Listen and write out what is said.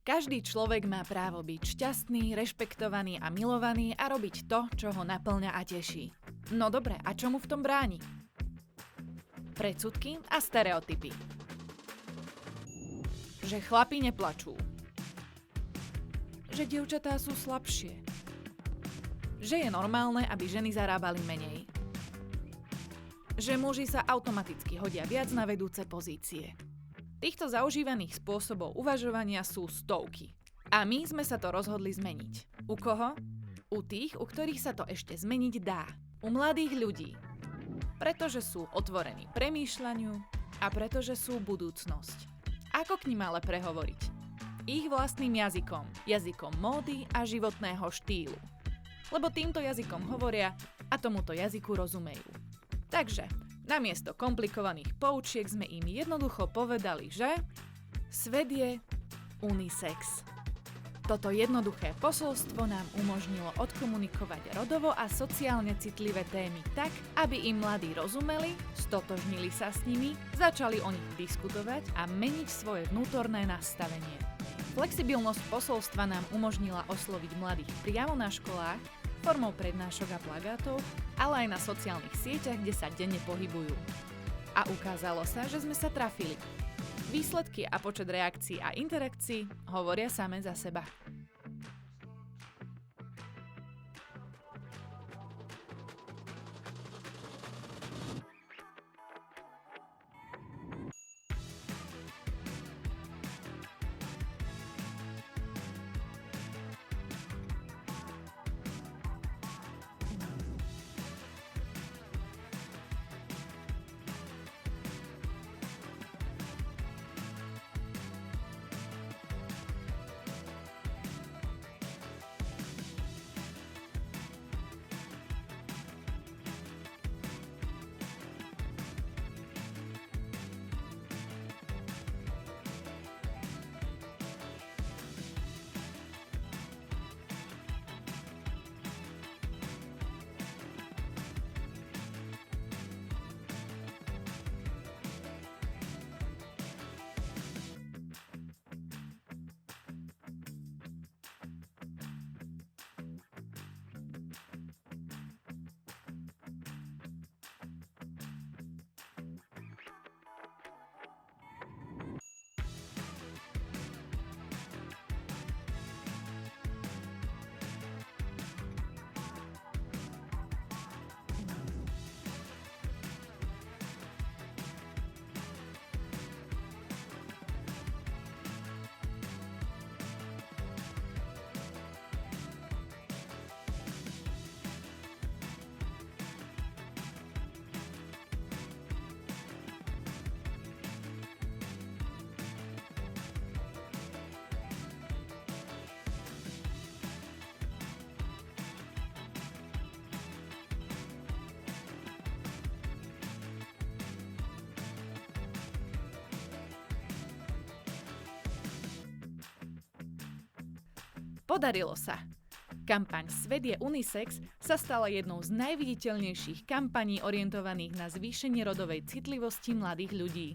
Každý človek má právo byť šťastný, rešpektovaný a milovaný a robiť to, čo ho naplňa a teší. No dobre, a čo mu v tom bráni? Predsudky a stereotypy. Že chlapi neplačú. Že dievčatá sú slabšie. Že je normálne, aby ženy zarábali menej. Že muži sa automaticky hodia viac na vedúce pozície. Týchto zaužívaných spôsobov uvažovania sú stovky. A my sme sa to rozhodli zmeniť. U koho? U tých, u ktorých sa to ešte zmeniť dá. U mladých ľudí. Pretože sú otvorení premýšľaniu a pretože sú budúcnosť. Ako k nim ale prehovoriť? Ich vlastným jazykom. Jazykom módy a životného štýlu. Lebo týmto jazykom hovoria a tomuto jazyku rozumejú. Takže namiesto komplikovaných poučiek sme im jednoducho povedali, že svet je unisex. Toto jednoduché posolstvo nám umožnilo odkomunikovať rodovo a sociálne citlivé témy tak, aby im mladí rozumeli, stotožnili sa s nimi, začali o nich diskutovať a meniť svoje vnútorné nastavenie. Flexibilnosť posolstva nám umožnila osloviť mladých priamo na školách, formou prednášok a plagátov, ale aj na sociálnych sieťach, kde sa denne pohybujú. A ukázalo sa, že sme sa trafili. Výsledky a počet reakcií a interakcií hovoria same za seba. Podarilo sa! Kampaň Svet je unisex sa stala jednou z najviditeľnejších kampaní orientovaných na zvýšenie rodovej citlivosti mladých ľudí.